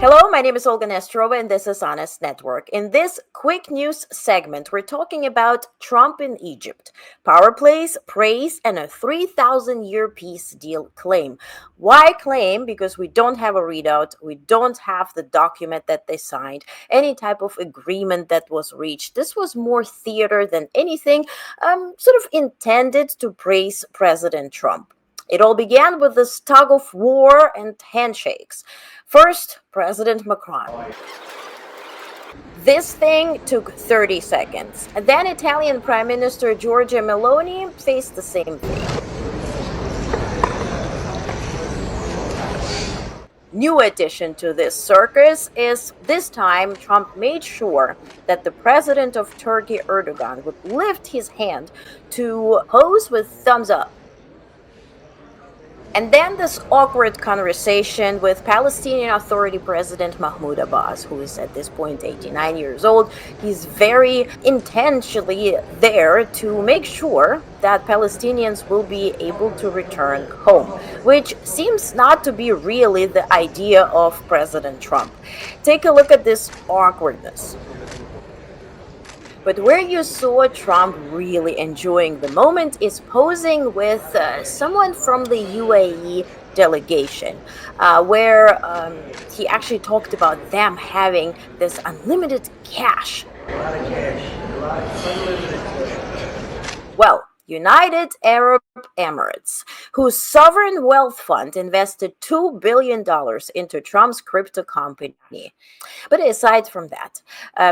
Hello, my name is Olga Nestrova, and this is Onest Network. In this quick news segment, we're talking about Trump in Egypt, power plays, praise, and a 3,000-year peace deal claim. Why claim? Because we don't have a readout, we don't have the document that they signed, any type of agreement that was reached. This was more theater than anything, sort of intended to praise President Trump. It all began with this tug-of-war and handshakes. First, President Macron. This thing took 30 seconds. And then Italian Prime Minister Giorgia Meloni faced the same thing. New addition to this circus is this time Trump made sure that the president of Turkey, Erdoğan, would lift his hand to pose with thumbs up. And then this awkward conversation with Palestinian Authority President Mahmoud Abbas, who is at this point 89 years old. He's very intentionally there to make sure that Palestinians will be able to return home, which seems not to be really the idea of President Trump. Take a look at this awkwardness. But where you saw Trump really enjoying the moment is posing with someone from the UAE delegation, where he actually talked about them having this unlimited cash. Well, United Arab Emirates, whose sovereign wealth fund invested $2 billion into Trump's crypto company. But aside from that,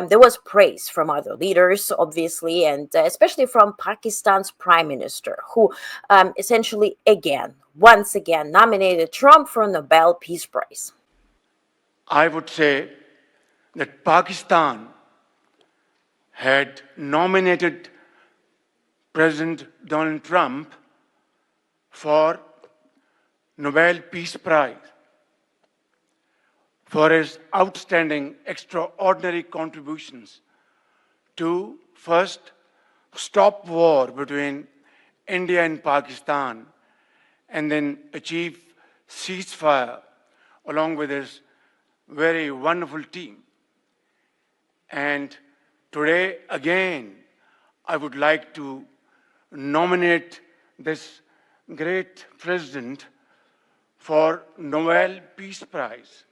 there was praise from other leaders, obviously, and especially from Pakistan's prime minister, who essentially once again, nominated Trump for a Nobel Peace Prize. I would say that Pakistan had nominated President Donald Trump for Nobel Peace Prize for his outstanding, extraordinary contributions to first stop war between India and Pakistan and then achieve ceasefire along with his very wonderful team. And today, again, I would like to nominate this great president for Nobel Peace Prize.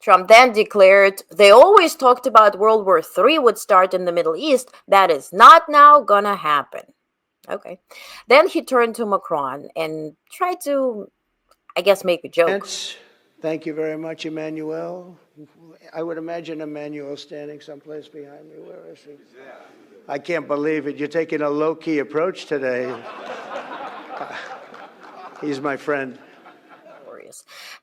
Trump then declared they always talked about World War III would start in the Middle East. That is not now gonna happen. Okay. Then he turned to Macron and tried to, I guess, make a joke. Thank you very much, Emmanuel. I would imagine Emmanuel standing someplace behind me. Where is he? I can't believe it. You're taking a low-key approach today. He's my friend.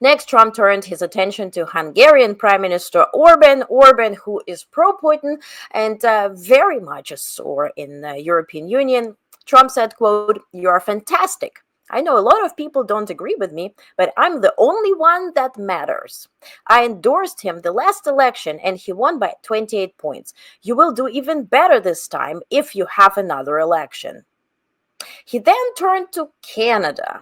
Next, Trump turned his attention to Hungarian Prime Minister Orbán, who is pro-Putin and very much a sore in the European Union. Trump said, quote, "You are fantastic. I know a lot of people don't agree with me, but I'm the only one that matters. I endorsed him the last election and he won by 28 points. You will do even better this time if you have another election." He then turned to Canada.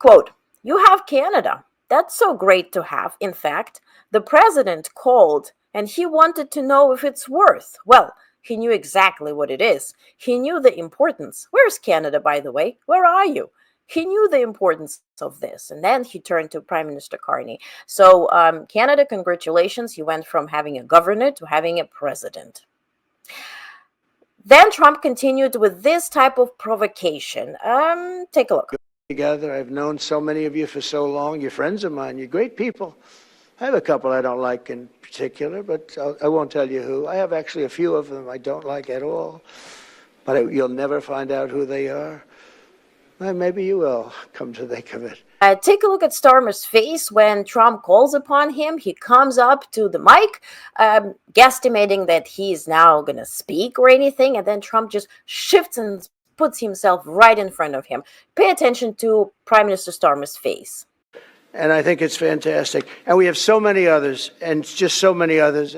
Quote, "You have Canada. That's so great to have. In fact, the president called and he wanted to know if it's worth. Well, he knew exactly what it is. He knew the importance. Where's Canada, by the way? Where are you? He knew the importance of this." And then he turned to Prime Minister Carney. So Canada, congratulations. You went from having a governor to having a president. Then Trump continued with this type of provocation. Take a look. Together, I've known so many of you for so long. You're friends of mine. You're great people. I have a couple I don't like in particular, but I won't tell you who. I have actually a few of them I don't like at all, but you'll never find out who they are. Well, maybe you will, come to think of it. Take a look at Starmer's face when Trump calls upon him. He comes up to the mic, guesstimating that he's now going to speak or anything, and then Trump just shifts and puts himself right in front of him. Pay attention to Prime Minister Starmer's face. And I think it's fantastic. And we have so many others, and just so many others.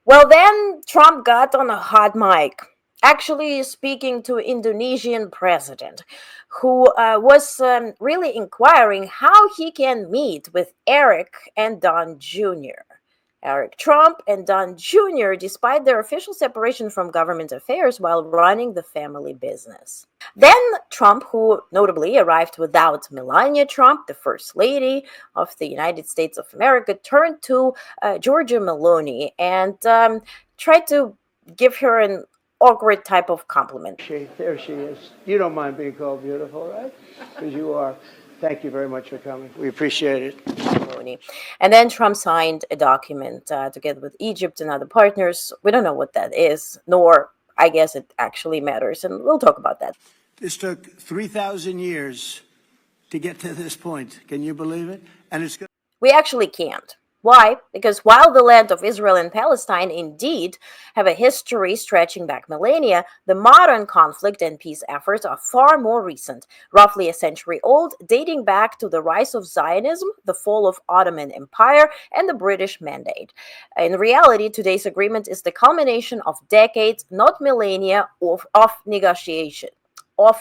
Well, then Trump got on a hot mic. actually speaking to Indonesian president, who was really inquiring how he can meet with Eric and Don Jr. Eric Trump and Don Jr., despite their official separation from government affairs while running the family business. Then Trump, who notably arrived without Melania Trump, the First Lady of the United States of America, turned to Giorgia Meloni and tried to give her an awkward type of compliment. There she is. You don't mind being called beautiful, right? Because you are. Thank you very much for coming. We appreciate it. Meloni. And then Trump signed a document together with Egypt and other partners. We don't know what that is, nor I guess it actually matters, and we'll talk about that. This took 3,000 years to get to this point. Can you believe it? And it's going. We actually can't. Why? Because while the land of Israel and Palestine indeed have a history stretching back millennia, the modern conflict and peace efforts are far more recent, roughly a century old, dating back to the rise of Zionism, the fall of Ottoman Empire, and the British Mandate. In reality, today's agreement is the culmination of decades, not millennia, of negotiation.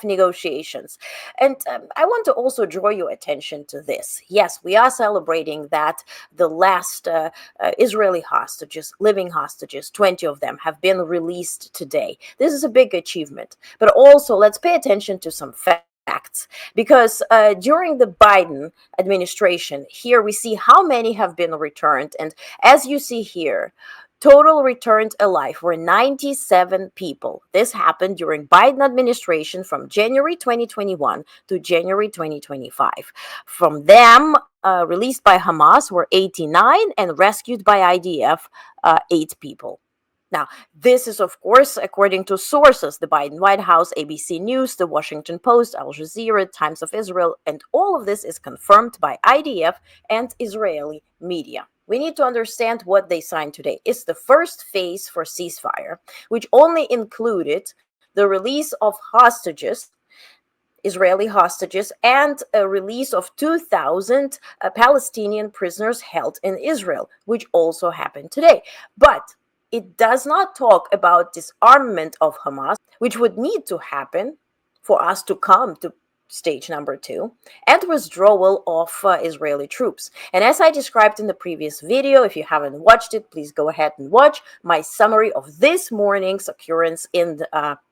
Negotiations. And I want to also draw your attention to this. Yes, we are celebrating that the last Israeli hostages, living hostages, 20 of them, have been released today. This is a big achievement. But also, let's pay attention to some facts, because during the Biden administration, here we see how many have been returned. And as you see here, total returned alive were 97 people. This happened during Biden administration from January 2021 to January 2025. From them, released by Hamas were 89 and rescued by IDF, 8 people. Now, this is, of course, according to sources, the Biden White House, ABC News, the Washington Post, Al Jazeera, Times of Israel, and all of this is confirmed by IDF and Israeli media. We need to understand what they signed today. It's the first phase for ceasefire, which only included the release of hostages, Israeli hostages, and a release of 2,000 Palestinian prisoners held in Israel, which also happened today. But it does not talk about disarmament of Hamas, which would need to happen for us to come to stage number 2, and withdrawal of Israeli troops. And as I described in the previous video, if you haven't watched it, please go ahead and watch my summary of this morning's occurrence in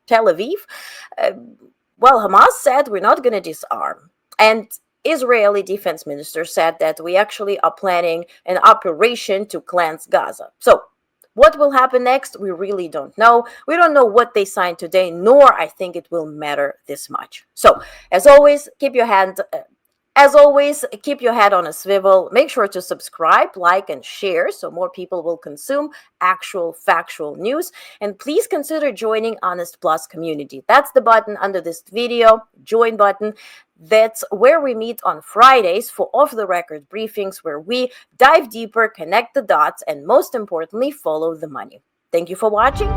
Tel Aviv. Well, Hamas said we're not going to disarm. And Israeli defense minister said that we actually are planning an operation to cleanse Gaza. So what will happen next? We really don't know. We don't know what they signed today, nor I think it will matter this much. So, as always, keep your head on a swivel. Make sure to subscribe, like, and share so more people will consume actual factual news. And please consider joining Onest Plus community. That's the button under this video, join button. That's where we meet on Fridays for off-the-record briefings where we dive deeper, connect the dots, and most importantly, follow the money. Thank you for watching.